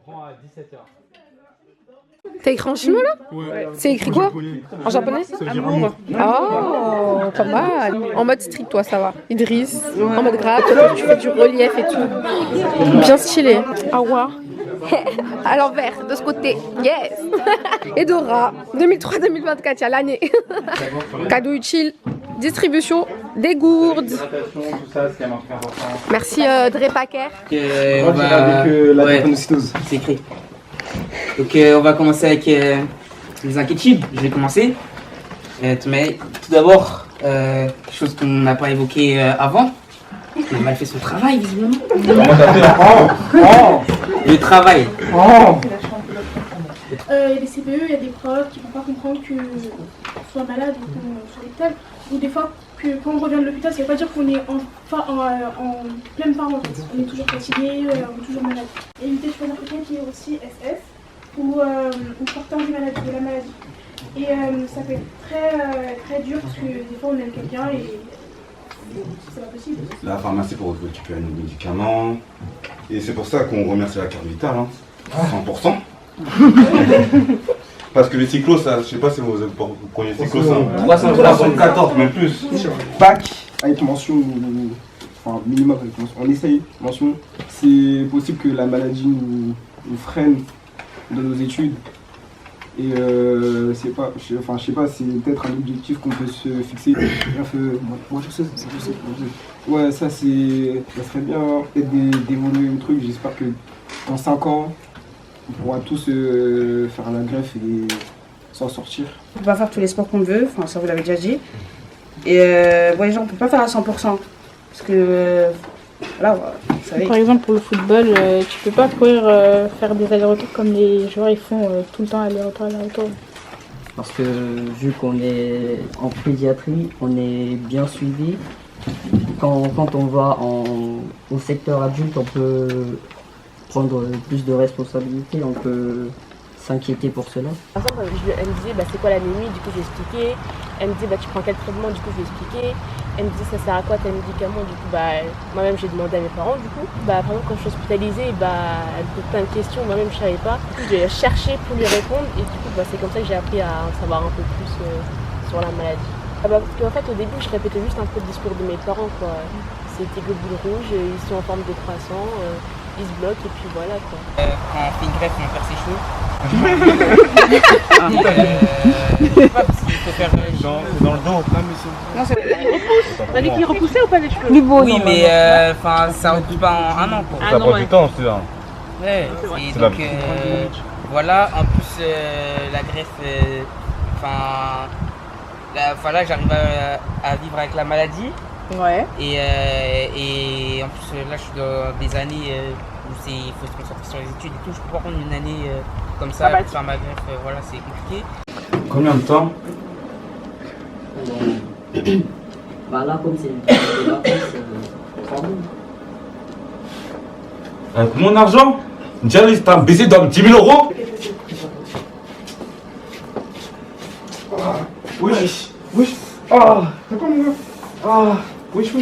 reprend à 17h. T'as écrit en chinois là? Ouais. C'est écrit quoi? En japonais? Ça veut dire amour. Oh, pas mal. En mode strict, toi, ça va. Idriss, en mode grave, toi, tu fais du relief et tout. Bien stylé. Awa. À l'envers, de ce côté. Yes. Edora, 2003-2024, il y a l'année. Cadeau utile, distribution des gourdes. Merci Dre Packer. On va avec la drépanocytose. C'est écrit. Donc on va commencer avec les inquiétudes. Je vais commencer. Mais tout d'abord, quelque chose qu'on n'a pas évoqué avant. Il a mal fait son travail, visiblement. Le travail. Il y a des CPE, il y a des profs qui ne vont pas comprendre qu'on soit malade ou qu'on soit à l'hôpital. Ou des fois, que quand on revient de l'hôpital, ça ne veut pas dire qu'on est en pleine forme. En fait. On est toujours fatigué, on est toujours malade. Et éviter de choisir quelqu'un qui est aussi SF ou porteur de la maladie. Et ça peut être très dur parce que des fois on aime quelqu'un et c'est pas possible. La pharmacie pour récupérer nos médicaments. Et c'est pour ça qu'on remercie la carte vitale, hein. 100%. Parce que les cyclos, ça, je sais pas si vous prenez cyclos, ça. 314, même plus. Bac avec mention, enfin minimum avec mention. On essaye, mention. C'est possible que la maladie nous freine dans nos études. Et c'est pas, je sais pas, c'est peut-être un objectif qu'on peut se fixer. Moi je sais. Ouais, ça serait bien peut-être d'évoluer le truc. J'espère que dans 5 ans, on pourra tous faire la greffe et s'en sortir. On peut pas faire tous les sports qu'on veut, enfin ça vous l'avez déjà dit. Et ouais, genre, on peut pas faire à 100%. Parce que là, vous savez. Par exemple, pour le football, tu peux pas courir, faire des allers-retours comme les joueurs ils font tout le temps aller-retour. Parce que vu qu'on est en pédiatrie, on est bien suivi. Quand on va au secteur adulte, on peut prendre plus de responsabilités, on peut s'inquiéter pour cela. Par exemple, elle me disait c'est quoi l'anémie, du coup j'ai expliqué. Elle me disait tu prends quel traitement, du coup j'ai expliqué. Elle me disait ça sert à quoi tel médicament, du coup moi-même j'ai demandé à mes parents, du coup. Par exemple quand je suis hospitalisée, elle me pose plein de questions, moi-même je savais pas. Du coup j'ai cherché pour lui répondre et du coup c'est comme ça que j'ai appris à en savoir un peu plus sur la maladie. Parce qu'en fait au début je répétais juste un peu le discours de mes parents quoi. C'était globules rouges, ils sont en forme de croissant, ils se bloquent et puis voilà quoi. Quand on fait une greffe, on perd ses cheveux. Je sais pas, parce qu'il faut faire Dans le dos. Non, c'est T'as dit qu'il repoussait ou pas les cheveux? Oui, mais ça repousse pas en un an quoi. Ça prend du temps, c'est ça. Ouais, et donc voilà, en plus la greffe, là j'arrive à vivre avec la maladie. Ouais. Et en plus là je suis dans des années où il faut se concentrer sur les études et tout. Je peux pas prendre une année comme ça pour faire ma greffe, voilà c'est compliqué. Combien de temps? Là, comme c'est une vacances, 3 mois. Avec mon argent? Dialys, t'as baisé dans 10 000 euros? Wesh. Ah, t'as quoi mon gars? Ah, wesh.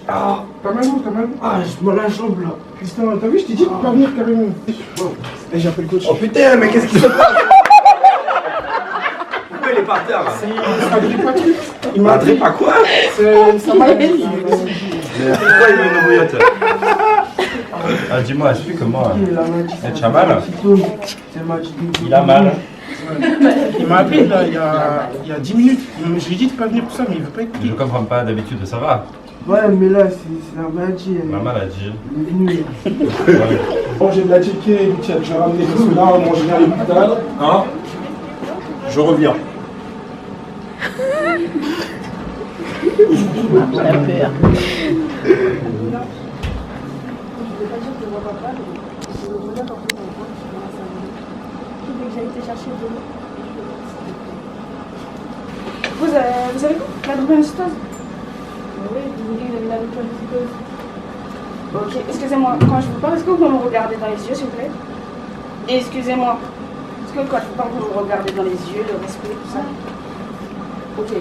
Ah, t'as mal où? Ah, je me la jambe là. Christian, t'as vu, je t'ai dit de pas venir carrément. Et j'appelle le coach. Oh putain, mais qu'est-ce qui se passe? Pourquoi il est par terre là? Il m'a Adré pas quoi? Ça m'a dit. Pourquoi il met une bouillotte? Ah, dis-moi, explique comment. Tu as mal? Il a mal. Il m'a appelé là, il y a 10 minutes. Je lui ai dit de pas venir pour ça, mais il veut pas écouter. Je comprends pas, d'habitude, ça va. Ouais, mais là, c'est la maladie. Ma maladie. Il est venu. Bon, j'ai de la ticket, j'ai ramené tout cela, on mange bien les boutades. Hein? Je reviens. Vous avez quoi? La drépanocytose? Oui, vous voulez la drépanocytose. Ok, excusez-moi, quand je vous parle, est-ce que vous pouvez me regarder dans les yeux, s'il vous plaît? Et excusez-moi, est-ce que quand je vous parle, vous me regardez dans les yeux, le respect, tout ça? Ok.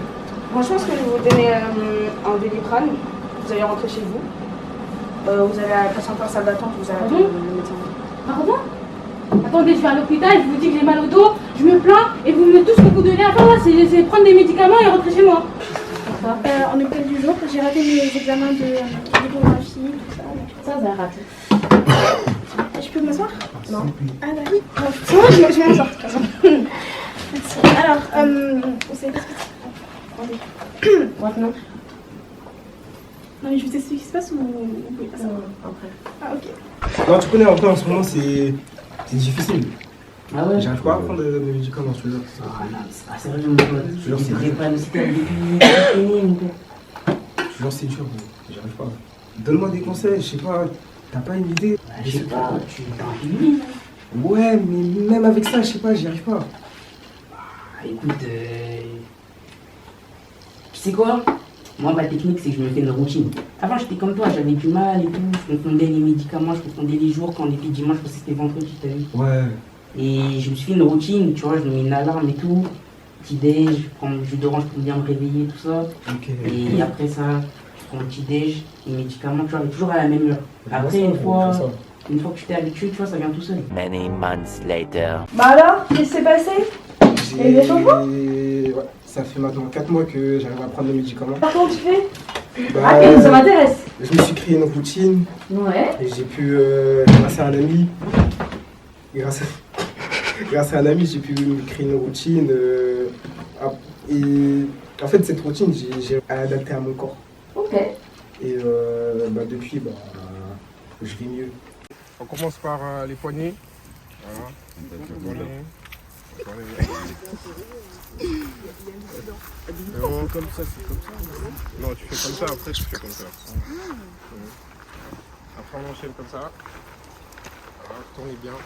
Bon, je pense que je vais vous donner un Doliprane. Vous allez rentrer chez vous. Vous allez passer en salle d'attente, vous allez attendre le médecin. Pardon? Attendez, je vais à l'hôpital, je vous dis que j'ai mal au dos, je me plains et vous me tout ce que vous devez à faire là, c'est prendre des médicaments et rentrer chez moi. En hôpital du jour, j'ai raté mes examens de d'échographie, tout ça. Ça, vous avez raté. Je peux m'asseoir? Non. Ah bah oui, non, c'est bon, je vais m'asseoir de toute façon. Merci. Alors, vous savez qu'est-ce que c'est? Maintenant. Non mais je vous explique ce qui se passe ou vous pouvez pas savoir? Après. Ah ok. Non, tu connais en vrai en ce moment c'est difficile. Ah ouais? J'arrive pas à prendre des médicaments, je te jure. Ah non, c'est pas sérieux, mon pote. Je te jure, c'est C'est pas aussi depuis mon pote. Je te jure, c'est dur, gros. J'arrive pas. Donne-moi des conseils, je sais pas, t'as pas une idée? Bah, je sais pas, tu t'as un film. Ouais, mais même avec ça, je sais pas, j'y arrive pas. Ah, écoute, tu sais quoi? Moi, ma technique, c'est que je me fais une routine. Avant, j'étais comme toi, j'avais du mal et tout. Je confondais les médicaments, je confondais les jours. Quand on était dimanche, je pensais que c'était vendredi, t'as vu? Ouais. Et je me suis fait une routine, tu vois, je me mets une alarme et tout. Petit déj, je prends le jus d'orange pour bien me réveiller, tout ça. Ok. Et après ça, je prends le petit déj, les médicaments, tu vois, mais toujours à la même heure. Après, une fois que tu t'es habitué, tu vois, ça vient tout seul. Many months later. Bah alors, qu'est-ce qui s'est passé? Il y a eu des changements? Ouais, ça fait maintenant 4 mois que j'arrive à prendre les médicaments. Comment tu fais? Bah, Ah, ok, ça m'intéresse. Je me suis créé une routine. Ouais. Et j'ai pu, grâce à un ami, grâce à un ami, j'ai pu me créer une routine. Et en fait, cette routine, j'ai adapté à mon corps. Ok. Et bah, depuis, bah, je vis mieux. On commence par les poignets. Voilà. Non, comme ça, c'est comme ça. Non, tu fais comme ça, après tu fais comme ça. Après on enchaîne comme ça. Voilà, tournez bien.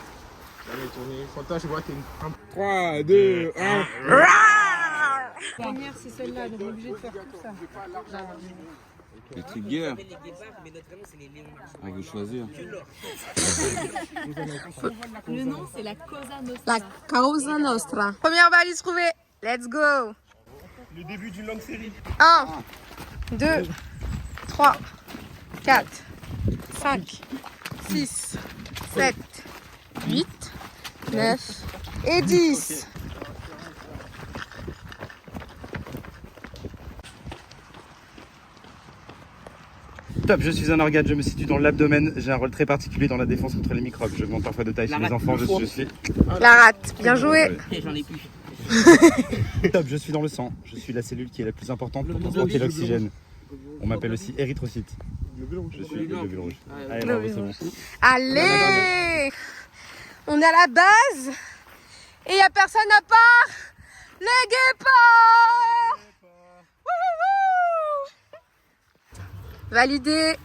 Allez, tournez. Fanta, je vois que t'es une... 3, 2, 1. La première, c'est celle-là, donc on est obligé de faire tout ça. Les triggers. À vous choisir. Le nom, c'est la Cosa Nostra. La Cosa Nostra. Première valise trouvée. Let's go. Le début d'une longue série. 1, 2, 3, 4, 5, 6, 7, 8, 9 et 10. Top, je suis un organe, je me situe dans l'abdomen, j'ai un rôle très particulier dans la défense contre les microbes. Je monte parfois de taille chez les enfants, je suis... La rate, bien joué. J'en ai plus. Top, je suis dans le sang, je suis la cellule qui est la plus importante pour transporter l'oxygène. On m'appelle aussi érythrocyte. Je suis le globule rouge. Allez, bravo, c'est bon. Allez, on est à la base et il n'y a personne à part les guépards. Validé.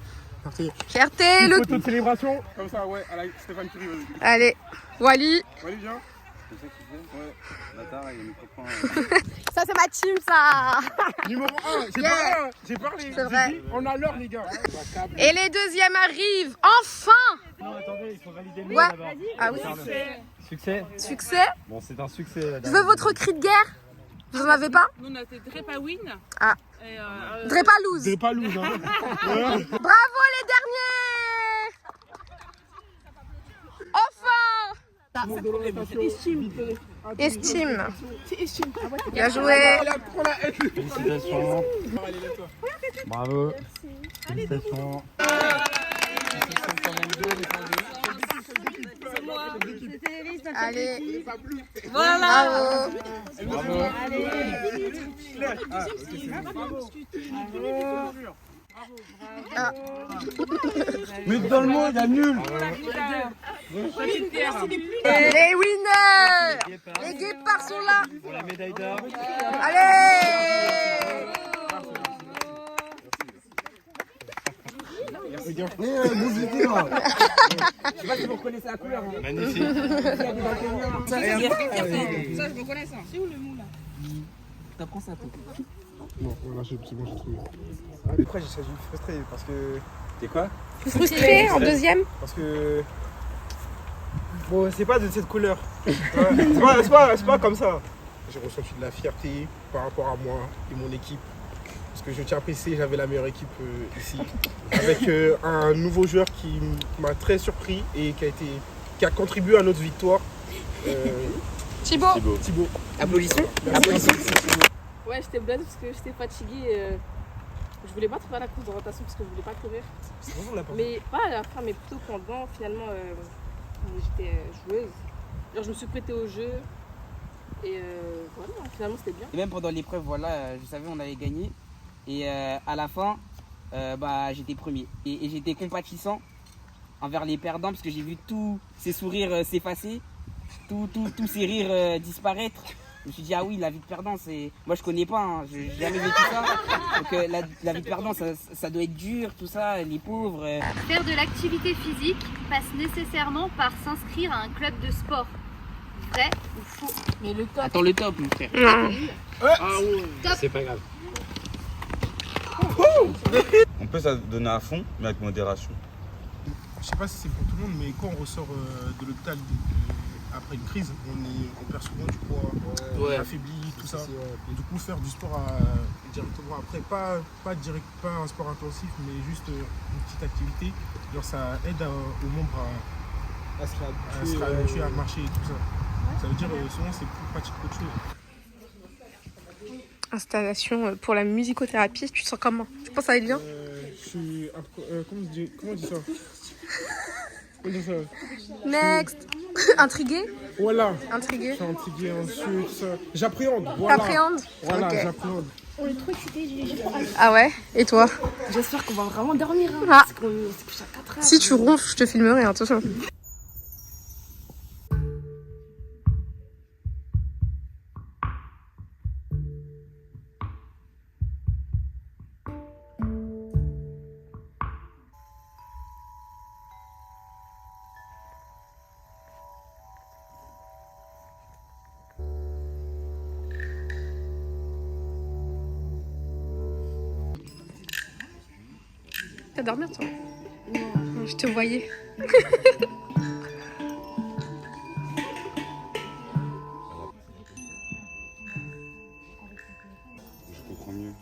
Merci. Fierté. Une Le... photo de célébration, comme ça, ouais, à la Stéphane Curie. Allez, Wally. Wally, viens. Ouais. Bâtard, il y a Ça, c'est ma team, ça. Numéro 1, j'ai parlé. C'est vrai. Dit, on a l'heure, les gars. Et les deuxièmes arrivent, enfin. Non, attendez, il faut valider le Ouais. d'abord. Ah oui. Succès. Succès. Bon, c'est un succès. Je veux votre cri de guerre. Vous en avez pas? Nous, on a été Drepa Win. Ah. Drepa lose. Drepa lose, hein. Bravo les derniers. Enfin. Estime. Bien joué. Félicitations. Bravo. Félicitations. Allez. Voilà. Bravo. Ah. Mais dans le monde, il y a nul. Les winners. Les guépards sont là. Pour la médaille d'or. Allez. Merci bien. Je sais pas si vous reconnaissez la couleur. Magnifique. Ça, je reconnais ça. C'est où le mou là? T'apprends ça, toi. Non, voilà, c'est bon, j'ai trouvé. Après, je suis frustré parce que. T'es quoi? Frustré en deuxième? Parce que. Bon, c'est pas de cette couleur. C'est pas comme ça. J'ai ressenti de la fierté par rapport à moi et mon équipe. Parce que je tiens à préciser, j'avais la meilleure équipe ici. Avec un nouveau joueur qui m'a très surpris et qui a été qui a contribué à notre victoire. Thibaut. Applaudissons. Ouais, j'étais blasée parce que j'étais fatiguée. Je voulais pas trouver la course d'orientation parce que je voulais pas courir. Mais pas à la fin, mais plutôt pendant. Finalement, j'étais joueuse. Genre, je me suis prêtée au jeu. Et voilà, finalement, c'était bien. Et même pendant l'épreuve, voilà, je savais on allait gagner. Et à la fin, j'étais premier. Et j'étais compatissant envers les perdants parce que j'ai vu tous ces sourires s'effacer, tous ces rires disparaître. Je me suis dit, ah oui, la vie de perdant, c'est. Moi, je connais pas, hein, j'ai jamais vécu ça. Donc, la vie de perdant, ça doit être dur, tout ça, les pauvres. Faire de l'activité physique passe nécessairement par s'inscrire à un club de sport. Vrai ou faux? Mais le top. Attends, le top, mon frère. Top. C'est pas grave. On peut se donner à fond, mais avec modération. Je sais pas si c'est pour tout le monde, mais quand on ressort de l'hôpital après une crise, on perd souvent du poids, on est affaibli, tout ça. Et du coup, faire du sport directement après, pas un sport intensif, mais juste une petite activité, genre ça aide aux membres à se réhabituer à marcher et tout ça. Ça veut dire souvent c'est plus pratique qu'autre chose. Installation pour la musicothérapie, tu te sens comment? Tu penses que ça va être bien? Je suis. Comment on dit ça? Comment on dit ça? Next. Intrigué? Voilà. Intrigué. Je suis intrigué ensuite, tout ça. J'appréhende. Voilà. T'appréhendes? Voilà, Ok. j'appréhende. On est trop excités, j'ai trop hâte. Ah ouais? Et toi? J'espère qu'on va vraiment dormir. Hein, Ah. parce qu'on s'est couché à 4 heures. Si tu ronfles, je te filmerai, attention. T'as dormi toi? Non. Je te voyais. Je comprends mieux.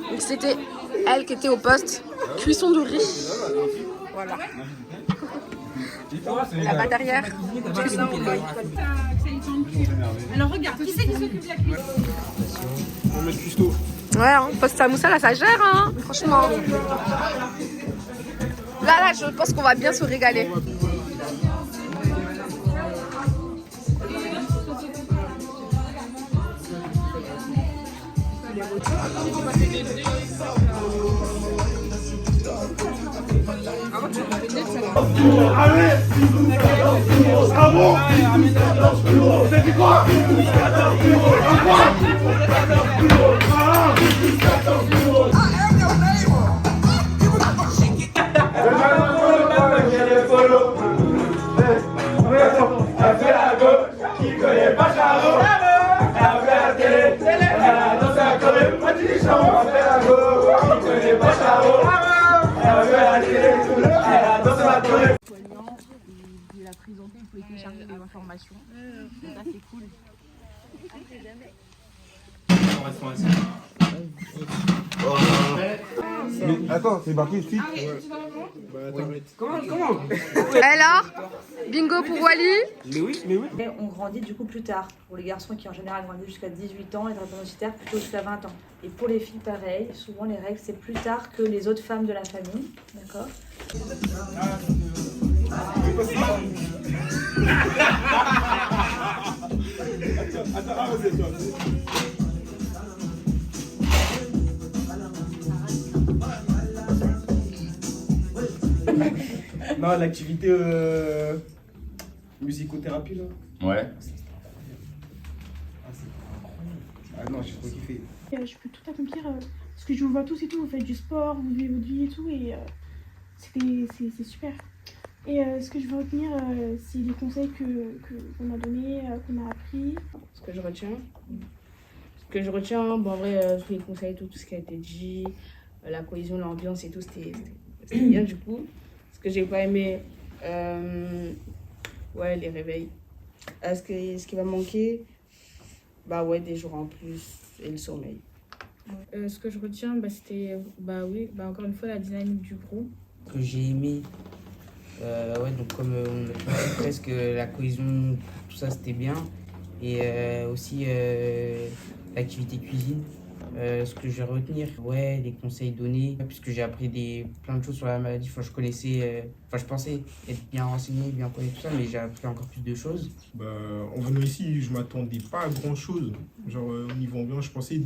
Donc c'était elle qui était au poste cuisson de riz. Voilà. Là-bas derrière, cuisson de riz. Alors regarde, qui c'est qui s'occupe de la cuisine? On met le cuistot. Ouais, hein, poste à moussa là, ça gère, hein, franchement. Là, je pense qu'on va bien se régaler. Il a présenté, il faut télécharger les informations. Donc ça c'est cool. Attends, c'est marqué ici. Comment Alors, bingo pour Wally. Mais oui. Et on grandit du coup plus tard. Pour les garçons qui en général grandissent jusqu'à 18 ans et les universitaires plutôt jusqu'à 20 ans. Et pour les filles pareil, souvent les règles c'est plus tard que les autres femmes de la famille. D'accord. Non, l'activité musicothérapie là. Ouais. Ah non, j'ai trop kiffé. Je peux tout accomplir parce que je vous vois tous et tout, vous faites du sport, vous vivez votre vie et tout, et c'est super. Et ce que je veux retenir, c'est les conseils qu'on a donnés, qu'on a appris. Ce que je retiens, bon, en vrai, tous les conseils, tout ce qui a été dit, la cohésion, l'ambiance et tout, c'était bien du coup. Ce que j'ai pas aimé, ouais, les réveils. Ce qui va manquer, bah ouais, des jours en plus et le sommeil. Ce que je retiens, c'était, encore une fois, la dynamique du groupe. Ce que j'ai aimé, ouais, donc comme on a dit presque la cohésion, tout ça c'était bien. Et aussi l'activité cuisine. Ce que je vais retenir, ouais, les conseils donnés, puisque j'ai appris plein de choses sur la maladie. Enfin, je connaissais, je pensais être bien renseigné, bien connaître tout ça, mais j'ai appris encore plus de choses. En venant ici, je m'attendais pas à grand chose. Genre au niveau ambiance, je pensais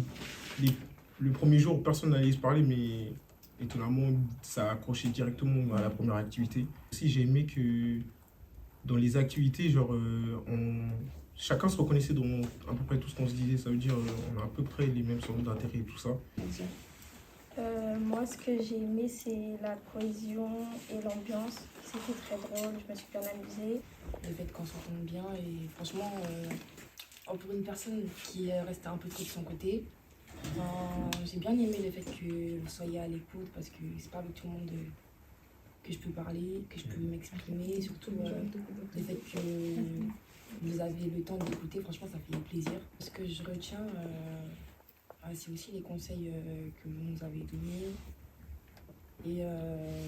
le premier jour personne n'allait se parler, mais étonnamment ça a accroché directement à la première activité. Aussi, j'ai aimé que dans les activités, genre chacun se reconnaissait dans à peu près tout ce qu'on se disait. Ça veut dire on a à peu près les mêmes centres d'intérêt et tout ça. Moi, ce que j'ai aimé, c'est la cohésion et l'ambiance. C'était très drôle, je me suis bien amusée. Le fait qu'on s'entende bien et franchement, pour une personne qui restait un peu trop de son côté, j'ai bien aimé le fait que vous soyez à l'écoute parce que c'est pas avec tout le monde que je peux parler, que je peux m'exprimer, surtout le fait que vous avez le temps d'écouter, franchement ça fait plaisir. Ce que je retiens, c'est aussi les conseils que vous nous avez donnés. Et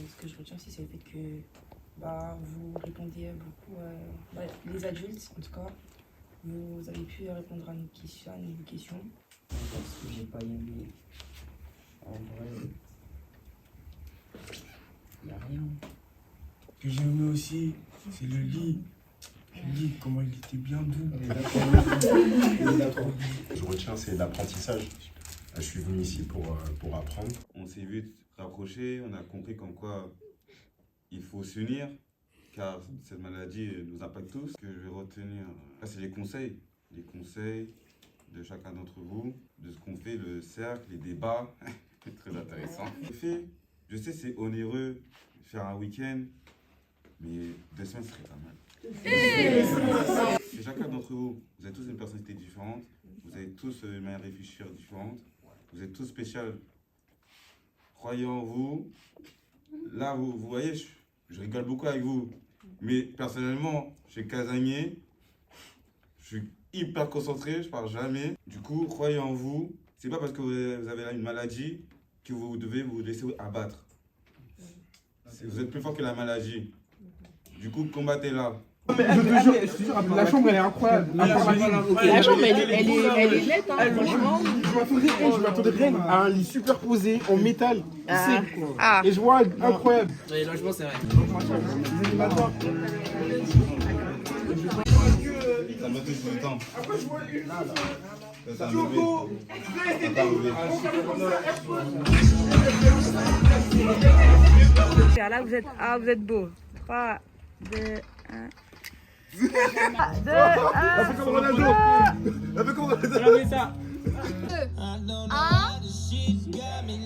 ce que je retiens aussi, c'est le fait que vous répondez beaucoup, les adultes en tout cas, vous avez pu répondre à nos questions. Ce que j'ai pas aimé, en vrai, il n'y a rien. Ce que j'ai aimé aussi, c'est le lit. Le lit, comment il était bien doux. Je retiens, c'est l'apprentissage. Je suis venu ici pour apprendre. On s'est vite rapprochés, on a compris comme quoi il faut s'unir, car cette maladie nous impacte tous. Ce que je vais retenir, c'est les conseils de chacun d'entre vous, de ce qu'on fait, le cercle, les débats. C'est très intéressant. Je sais, c'est onéreux faire un week-end, mais 2 semaines serait pas mal. Et chacun d'entre vous, vous avez tous une personnalité différente, vous avez tous une manière de réfléchir différente, vous êtes tous spéciaux. Croyez en vous. Là, vous voyez, je rigole beaucoup avec vous, mais personnellement, je suis casanier, je suis hyper concentré, je parle jamais. Du coup, croyez en vous. C'est pas parce que vous avez une maladie que vous devez vous laisser abattre. Vous êtes plus fort que la maladie. Du coup, combattez-la. Je te jure, la chambre elle est incroyable. La chambre elle est nette, hein, franchement. Je m'attendais rien à un lit superposé en métal. Et je vois incroyable. Oui, logement c'est vrai. Ça m'a pris du temps. Après, je vois Là, vous êtes beau. 3, 2, 1. 2, 1. Un peu comme Ronaldo. Un peu comme Ronaldo. 2, 1.